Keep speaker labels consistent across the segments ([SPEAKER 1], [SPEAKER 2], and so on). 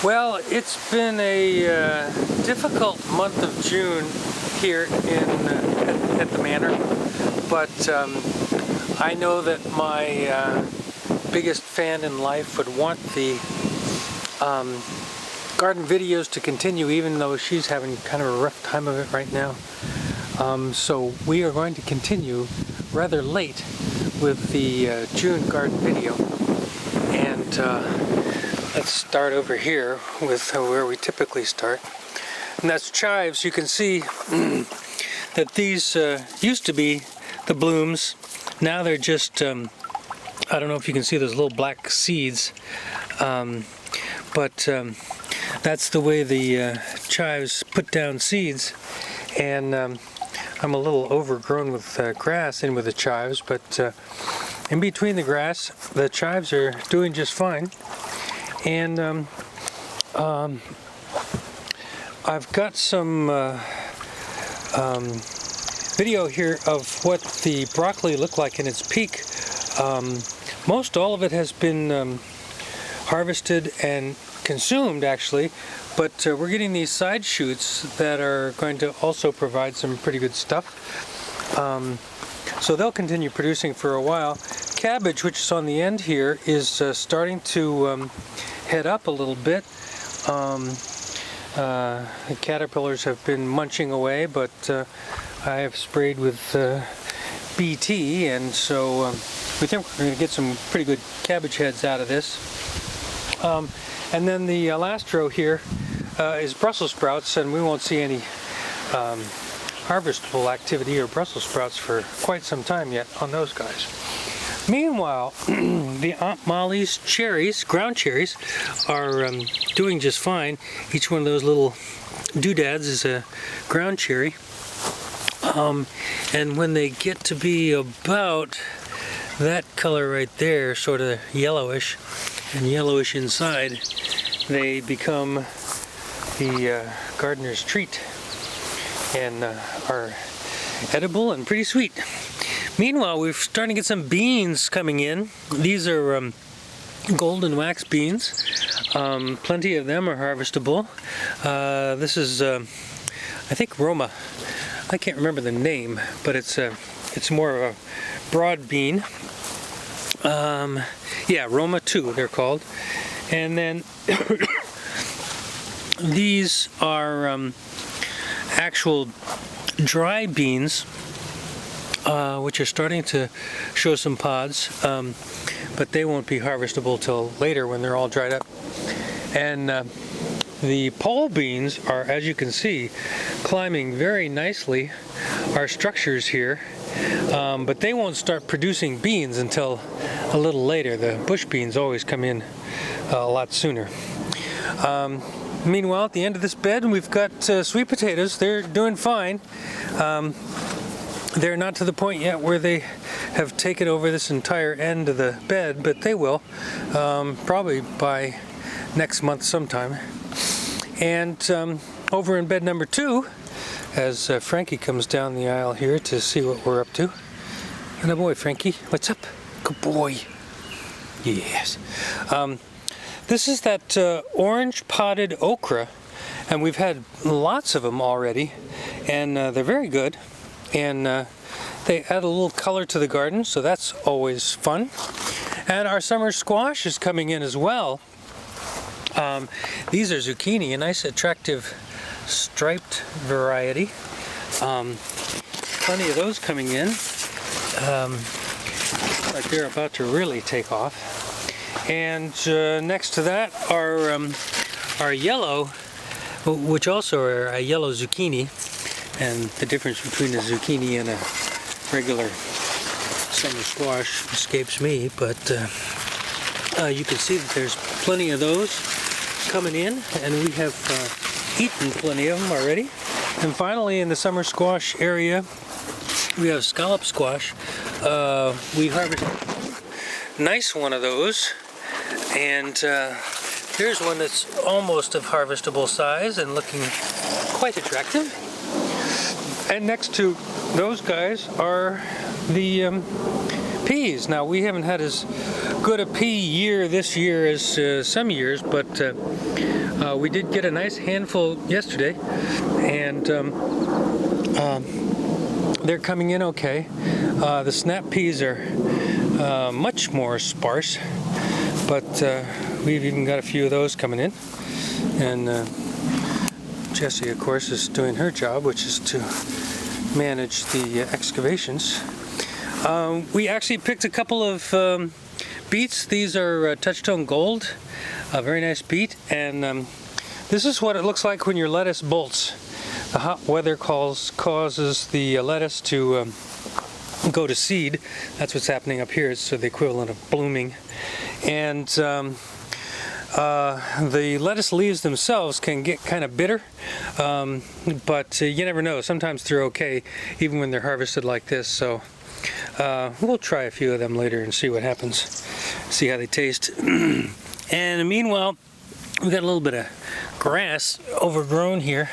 [SPEAKER 1] Well, it's been a difficult month of June here at the manor, but I know that my biggest fan in life would want the garden videos to continue, even though she's having kind of a rough time of it right now. So we are going to continue rather late with the June garden video, and let's start over here with where we typically start, and that's chives. You can see that these used to be the blooms. Now they're just I don't know if you can see those little black seeds, but that's the way the chives put down seeds. And I'm a little overgrown with grass in with the chives, but in between the grass, the chives are doing just fine. And I've got some video here of what the broccoli looked like in its peak. Most all of it has been harvested and consumed, actually, but we're getting these side shoots that are going to also provide some pretty good stuff. So they'll continue producing for a while. Cabbage, which is on the end here, is starting to head up a little bit. The caterpillars have been munching away, but I have sprayed with BT, and so we think we're going to get some pretty good cabbage heads out of this. And then the last row here is Brussels sprouts, and we won't see any harvestable activity or Brussels sprouts for quite some time yet on those guys. Meanwhile, the Aunt Molly's cherries, ground cherries, are doing just fine. Each one of those little doodads is a ground cherry. And when they get to be about that color right there, sort of yellowish and yellowish inside, they become the gardener's treat and are edible and pretty sweet. Meanwhile, we're starting to get some beans coming in. These are golden wax beans. Plenty of them are harvestable. This is, I think, Roma. I can't remember the name, but it's more of a broad bean. Yeah, Roma 2, they're called. And then these are actual dry beans, which are starting to show some pods, but they won't be harvestable till later when they're all dried up. And the pole beans are, as you can see, climbing very nicely our structures here, but they won't start producing beans until a little later. The bush beans always come in a lot sooner. Meanwhile, at the end of this bed, we've got sweet potatoes. They're doing fine. They're not to the point yet where they have taken over this entire end of the bed, but they will, probably by next month sometime. And over in bed number 2, as Frankie comes down the aisle here to see what we're up to. And boy, Frankie, what's up? Good boy. Yes. This is that orange potted okra, and we've had lots of them already, and they're very good. And they add a little color to the garden, so that's always fun. And our summer squash is coming in as well. These are zucchini, a nice attractive striped variety. Plenty of those coming in. Like they're about to really take off. And next to that are yellow, which also are a yellow zucchini. And the difference between a zucchini and a regular summer squash escapes me, but you can see that there's plenty of those coming in, and we have eaten plenty of them already. And finally, in the summer squash area, we have scallop squash. We harvested a nice one of those, and here's one that's almost of harvestable size and looking quite attractive. And next to those guys are the peas. Now, we haven't had as good a pea year this year as some years, but we did get a nice handful yesterday, and they're coming in okay. The snap peas are much more sparse, but we've even got a few of those coming in. And Jessie, of course, is doing her job, which is to manage the excavations. We actually picked a couple of beets. These are Touchstone Gold, a very nice beet, and this is what it looks like when your lettuce bolts. The hot weather causes the lettuce to go to seed. That's what's happening up here. It's the equivalent of blooming. And the lettuce leaves themselves can get kind of bitter, but you never know. Sometimes they're okay, even when they're harvested like this. So we'll try a few of them later and see what happens, see how they taste. And meanwhile, we got a little bit of grass overgrown here,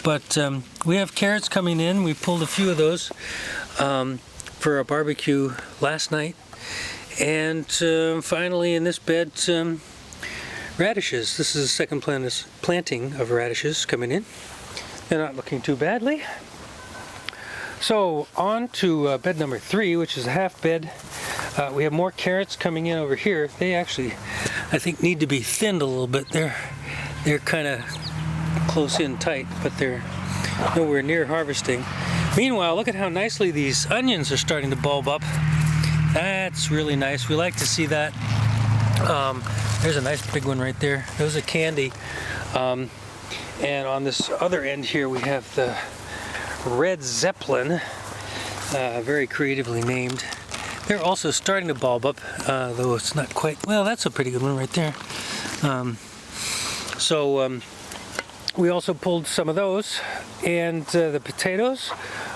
[SPEAKER 1] but we have carrots coming in. We pulled a few of those for a barbecue last night. And finally in this bed, radishes. This is the second planting of radishes coming in. They're not looking too badly. So on to bed number 3, which is a half bed. We have more carrots coming in over here. They actually, I think, need to be thinned a little bit. They're kind of close in tight, but they're nowhere near harvesting. Meanwhile, look at how nicely these onions are starting to bulb up. That's really nice. We like to see that. There's a nice big one right there. Those are candy. And on this other end here, we have the Red Zeppelin, very creatively named. They're also starting to bulb up, though it's not quite. Well, that's a pretty good one right there. We also pulled some of those, and the potatoes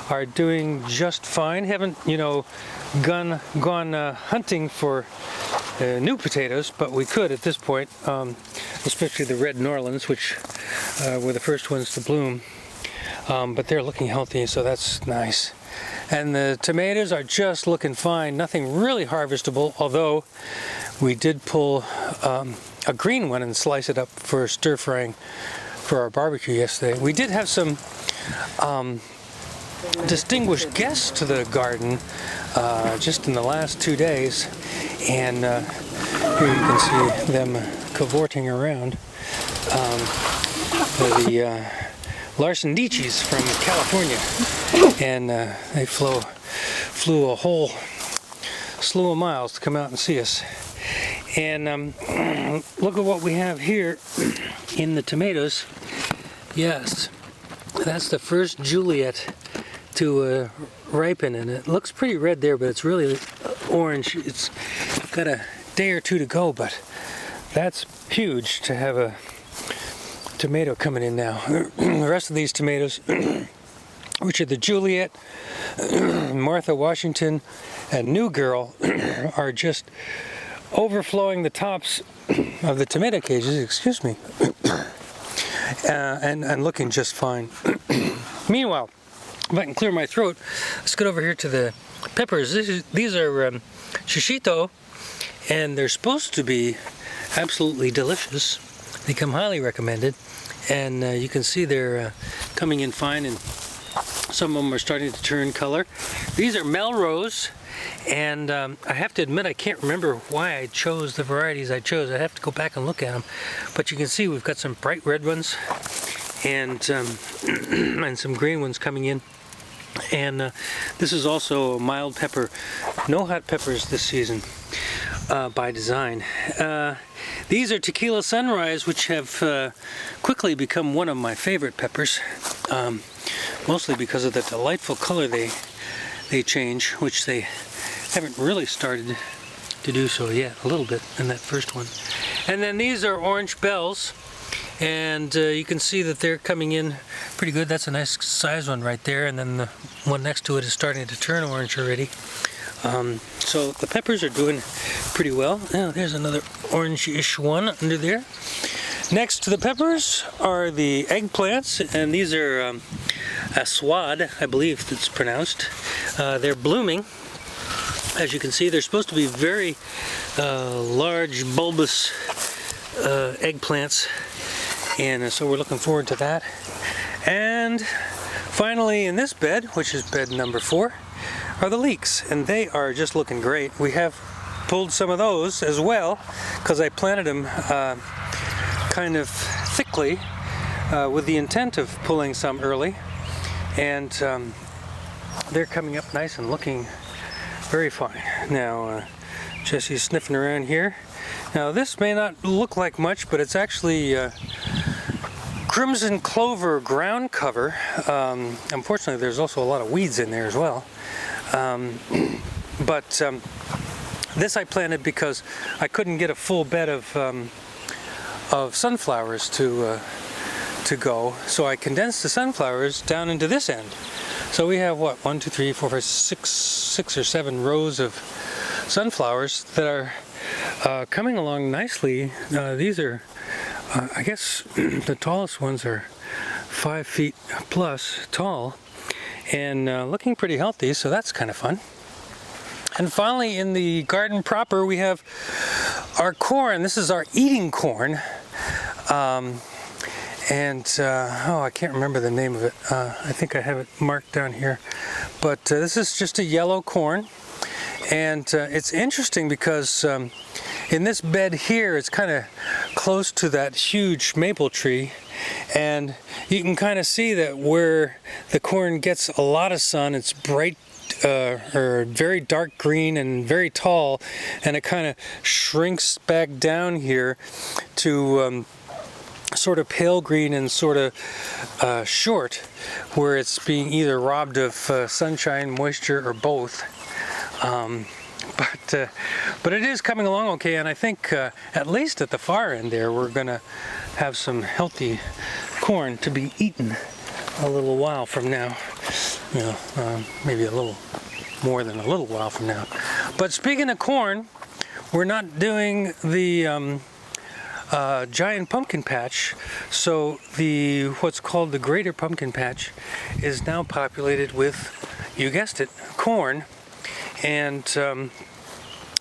[SPEAKER 1] are doing just fine. Haven't, gone hunting for new potatoes, but we could at this point, especially the red Norlands, which were the first ones to bloom. But they're looking healthy, so that's nice. And the tomatoes are just looking fine. Nothing really harvestable, although we did pull a green one and slice it up for stir frying for our barbecue yesterday. We did have some distinguished guests to the garden just in the last 2 days, and here you can see them cavorting around. The Larson Dichis from California, and they flew a whole slew of miles to come out and see us. And look at what we have here in the tomatoes. Yes, that's the first Juliet to ripen, and it looks pretty red there, but it's really orange. It's got a day or two to go, but that's huge to have a tomato coming in now. The rest of these tomatoes, which are the Juliet, Martha Washington, and New Girl, are just overflowing the tops of the tomato cages, excuse me, and looking just fine. Meanwhile, if I can clear my throat, let's get over here to the peppers. These are shishito, and they're supposed to be absolutely delicious. They come highly recommended, and you can see they're coming in fine, and some of them are starting to turn color. These are Melrose, and I have to admit I can't remember why I chose the varieties I chose. I have to go back and look at them, but you can see we've got some bright red ones and some green ones coming in. And this is also a mild pepper. No hot peppers this season by design. These are Tequila Sunrise, which have quickly become one of my favorite peppers, mostly because of the delightful color they change, which they haven't really started to do so yet, a little bit in that first one. And then these are Orange Bells, and you can see that they're coming in pretty good. That's a nice size one right there, and then the one next to it is starting to turn orange already. So the peppers are doing pretty well. Now there's another orange-ish one under there. Next to the peppers are the eggplants, and these are aswad, I believe it's pronounced. They're blooming, As you can see, they're supposed to be very large, bulbous eggplants, and so we're looking forward to that. And finally, in this bed, which is bed number 4, are the leeks, and they are just looking great. We have pulled some of those as well because I planted them kind of thickly with the intent of pulling some early, and they're coming up nice and looking very fine. Now Jesse's sniffing around here. Now this may not look like much, but it's actually crimson clover ground cover. Unfortunately, there's also a lot of weeds in there as well. But this I planted because I couldn't get a full bed of sunflowers to go, so I condensed the sunflowers down into this end. So we have what, 1, 2, 3, 4, 5, 6 or 7 rows of sunflowers that are coming along nicely. These are, I guess, the tallest ones are 5 feet plus tall, and looking pretty healthy. So that's kind of fun. And finally, in the garden proper, we have our corn. This is our eating corn. Oh, I can't remember the name of it. I think I have it marked down here. But this is just a yellow corn. And it's interesting because in this bed here, it's kind of close to that huge maple tree. And you can kind of see that where the corn gets a lot of sun, it's bright or very dark green and very tall, and it kind of shrinks back down here to sort of pale green and sort of short, where it's being either robbed of sunshine, moisture, or both. But it is coming along okay, and I think at least at the far end there, we're gonna have some healthy corn to be eaten a little while from now. You know, maybe a little more than a little while from now. But speaking of corn, we're not doing the giant pumpkin patch, so the what's called the greater pumpkin patch is now populated with, you guessed it, corn. And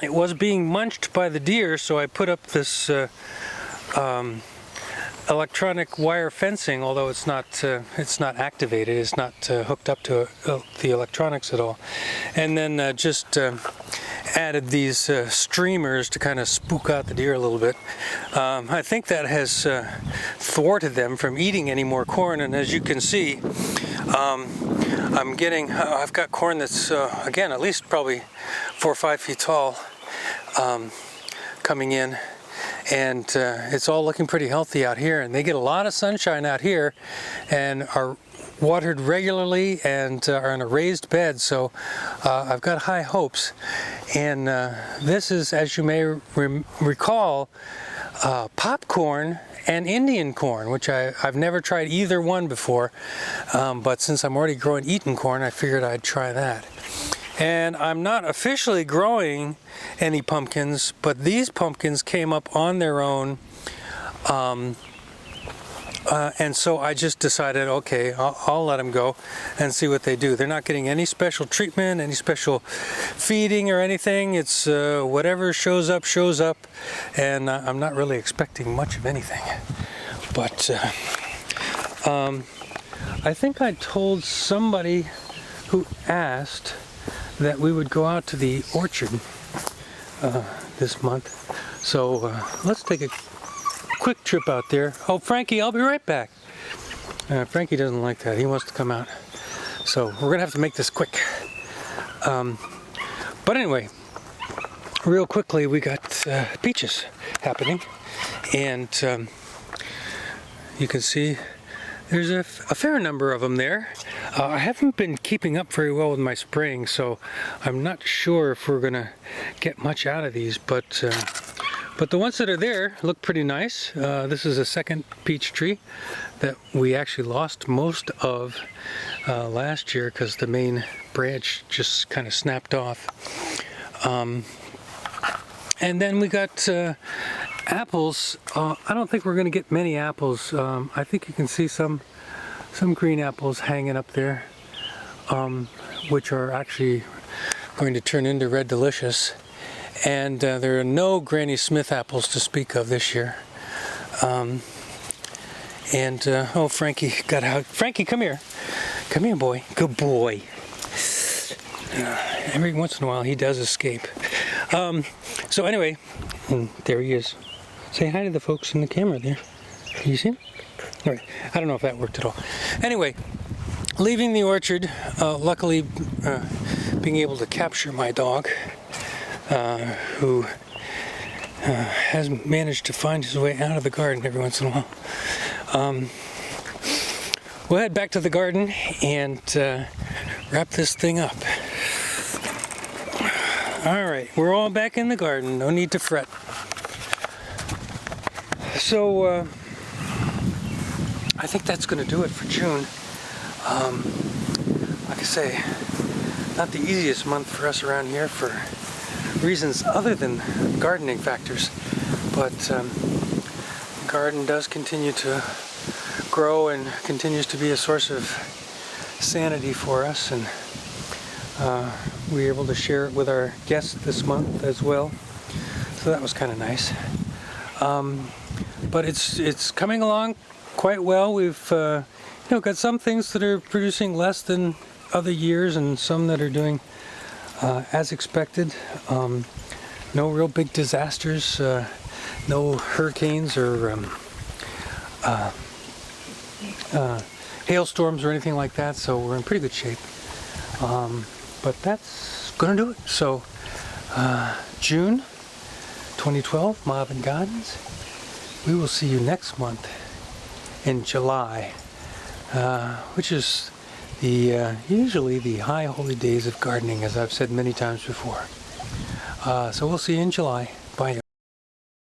[SPEAKER 1] it was being munched by the deer, so I put up this electronic wire fencing, although it's not activated, it's not hooked up to the electronics at all. And then just added these streamers to kind of spook out the deer a little bit. I think that has thwarted them from eating any more corn, and as you can see, I've got corn that's again at least probably 4 or 5 feet tall coming in, and it's all looking pretty healthy out here, and they get a lot of sunshine out here and are watered regularly and are on a raised bed, so I've got high hopes. And this is, as you may recall, popcorn and Indian corn, which I've never tried either one before, but since I'm already growing Eton corn, I figured I'd try that. And I'm not officially growing any pumpkins, but these pumpkins came up on their own, and so I just decided, okay, I'll let them go and see what they do. They're not getting any special treatment, any special feeding or anything. It's whatever shows up, and I'm not really expecting much of anything. But I think I told somebody who asked that we would go out to the orchard this month. So let's take a quick trip out there. Oh, Frankie, I'll be right back. Frankie doesn't like that. He wants to come out. So we're gonna have to make this quick. But anyway, real quickly, we got peaches happening, and you can see there's a fair number of them there. I haven't been keeping up very well with my spraying, so I'm not sure if we're gonna get much out of these, but the ones that are there look pretty nice. This is a second peach tree that we actually lost most of last year because the main branch just kind of snapped off. And then we got apples. I don't think we're going to get many apples. I think you can see some green apples hanging up there, which are actually going to turn into Red Delicious. And there are no Granny Smith apples to speak of this year. Oh, Frankie got out. Frankie, come here. Come here, boy. Good boy. Every once in a while he does escape. So anyway, there he is. Say hi to the folks in the camera there. Can you see him? All right. I don't know if that worked at all. Anyway, leaving the orchard, luckily being able to capture my dog, who has managed to find his way out of the garden every once in a while. We'll head back to the garden and wrap this thing up. All right, we're all back in the garden. No need to fret. So I think that's going to do it for June. Like I say, not the easiest month for us around here for reasons other than gardening factors, but the garden does continue to grow and continues to be a source of sanity for us, and we were able to share it with our guests this month as well, so that was kind of nice. But it's coming along quite well. We've got some things that are producing less than other years, and some that are doing as expected. No real big disasters, no hurricanes or hailstorms or anything like that, so we're in pretty good shape. But that's gonna do it. So June 2012, Marvin Gardens. We will see you next month in July, which is usually the high holy days of gardening, as I've said many times before. So we'll see you in July.